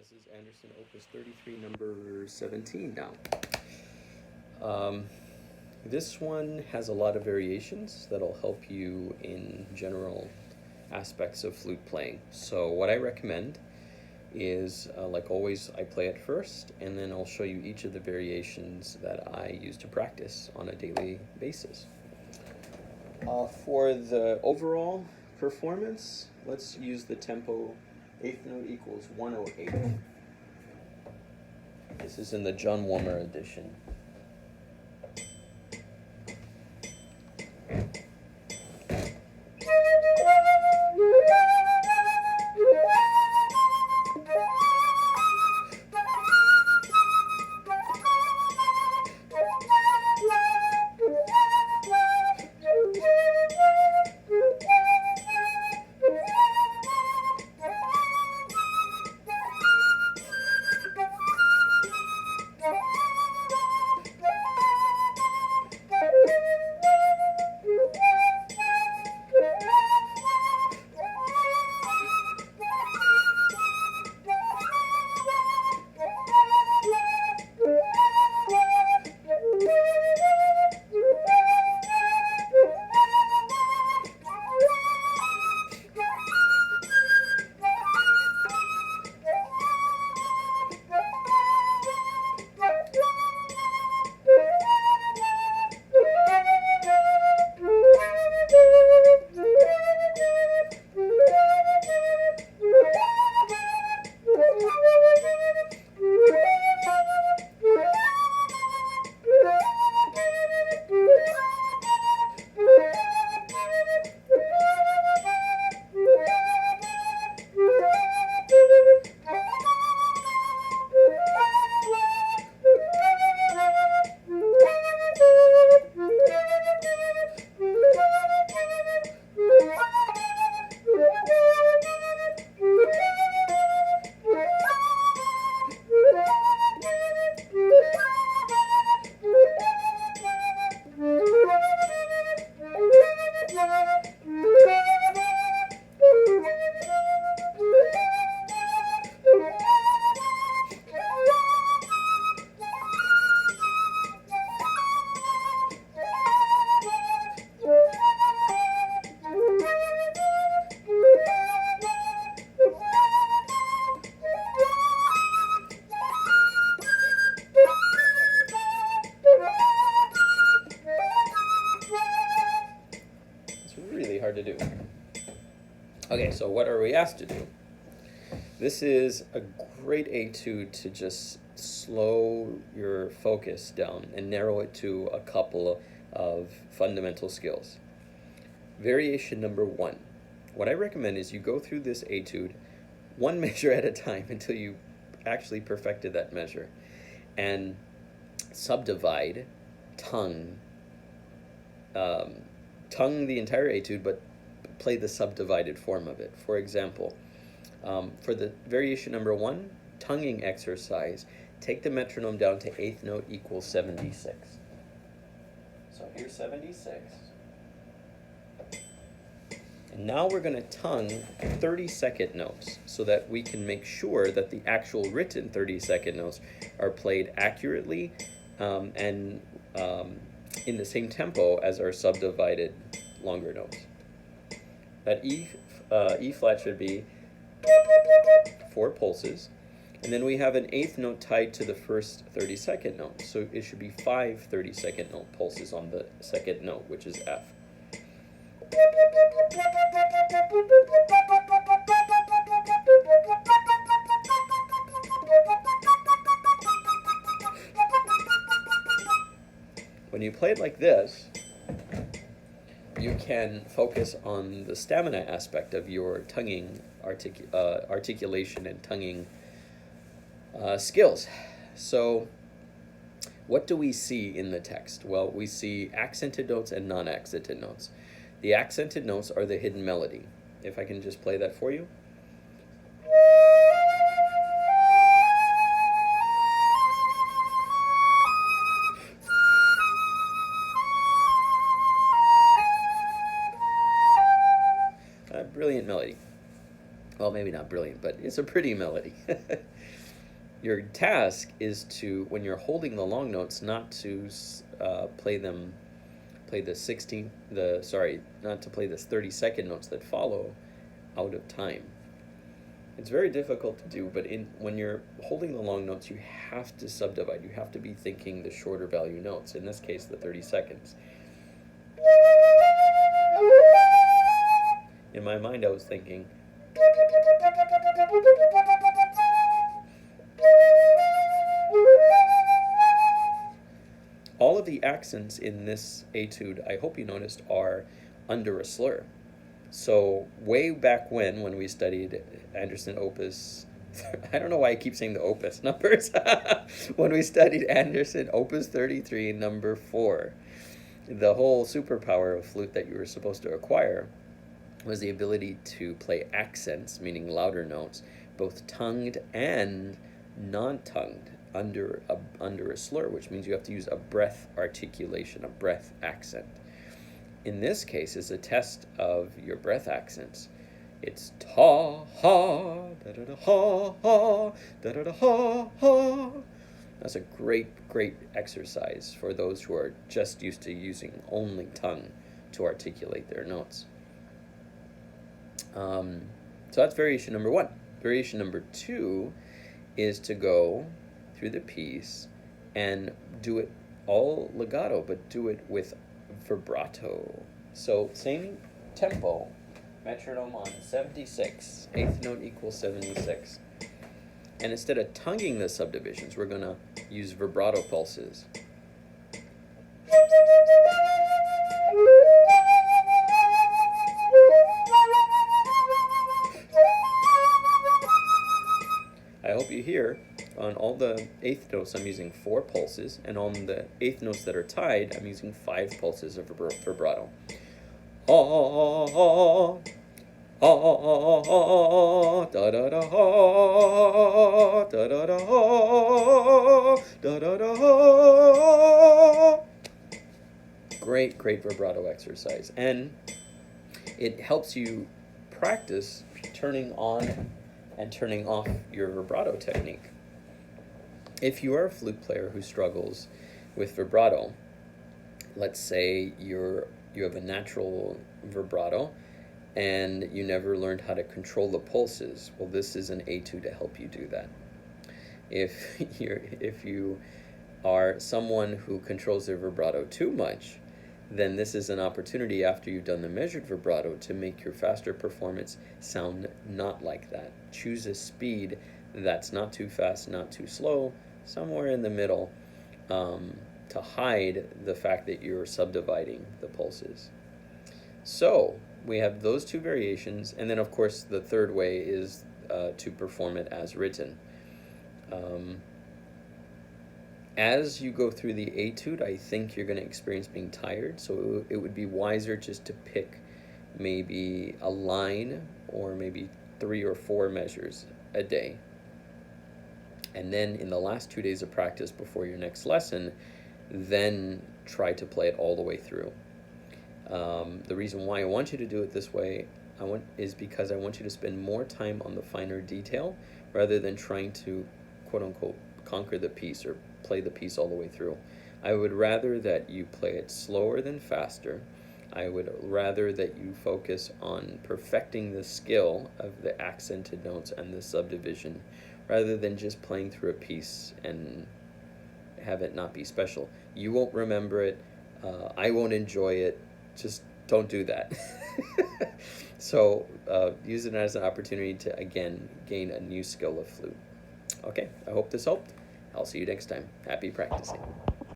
This is Andersen Opus 33, number 17 now. This one has a lot of variations that'll help you in general aspects of flute playing. So what I recommend is, like always, I play it first, and then I'll show you each of the variations that I use to practice on a daily basis. For the overall performance, let's use the tempo. Eighth note equals 108. This is in the John Warmer edition. Hard to do. Okay, so what are we asked to do? This is a great etude to just slow your focus down and narrow it to a couple of fundamental skills. Variation number 1. What I recommend is you go through this etude one measure at a time until you actually perfected that measure, and subdivide, tongue the entire etude, but play the subdivided form of it. For example, for the variation number 1, tonguing exercise, take the metronome down to eighth note equals 76. So here's 76. And now we're going to tongue 30-second notes so that we can make sure that the actual written 30-second notes are played accurately and in the same tempo as our subdivided longer notes. That E flat should be 4 pulses, and then we have an eighth note tied to the first 30-second note, so it should be 5 30-second note pulses on the second note, which is F. When you play it like this, you can focus on the stamina aspect of your tonguing articulation and tonguing skills. So what do we see in the text? Well, we see accented notes and non-accented notes. The accented notes are the hidden melody. If I can just play that for you. Brilliant melody. Well, well, maybe not brilliant, but it's a pretty melody. Your task is to, when you're holding the long notes, not to play the 16, not to play the 30-second notes that follow out of time. It's very difficult to do, but when you're holding the long notes, you have to subdivide. You have to be thinking the shorter value notes, in this case, the 30 seconds. In my mind, I was thinking, all of the accents in this etude, I hope you noticed, are under a slur. So way back when we studied Andersen Opus, I don't know why I keep saying the opus numbers. When we studied Andersen Opus 33, number 4, the whole superpower of flute that you were supposed to acquire was the ability to play accents, meaning louder notes, both tongued and non-tongued, under a slur, which means you have to use a breath articulation, a breath accent. In this case, it's a test of your breath accents. It's ta ha da da da ha ha da da da ha ha. That's a great exercise for those who are just used to using only tongue to articulate their notes. So that's variation number 1. Variation number 2 is to go through the piece and do it all legato, but do it with vibrato. So same tempo, metronome on 76, 8th note equals 76. And instead of tonguing the subdivisions, we're going to use vibrato pulses. I hope you hear, on all the 8th notes I'm using 4 pulses, and on the 8th notes that are tied I'm using 5 pulses of vibrato. Ah, ah, ah, da da da ha, da da da ha, da da da ha. Great vibrato exercise, and it helps you practice turning on and turning off your vibrato technique. If you are a flute player who struggles with vibrato, let's say you have a natural vibrato and you never learned how to control the pulses, well, this is an etude to help you do that. If you are someone who controls their vibrato too much, then this is an opportunity after you've done the measured vibrato to make your faster performance sound not like that. Choose a speed that's not too fast, not too slow, somewhere in the middle, to hide the fact that you're subdividing the pulses. So we have those 2 variations, and then of course the third way is to perform it as written. As you go through the etude, I think you're going to experience being tired, so it would be wiser just to pick maybe a line or maybe 3 or 4 measures a day. And then in the last 2 days of practice before your next lesson, then try to play it all the way through. The reason why I want you to do it this way is because I want you to spend more time on the finer detail rather than trying to, quote-unquote, conquer the piece or play the piece all the way through. I would rather that you play it slower than faster. I would rather that you focus on perfecting the skill of the accented notes and the subdivision rather than just playing through a piece and have it not be special. You won't remember it. I won't enjoy it. Just don't do that. So use it as an opportunity to, again, gain a new skill of flute. Okay, I hope this helped. I'll see you next time. Happy practicing.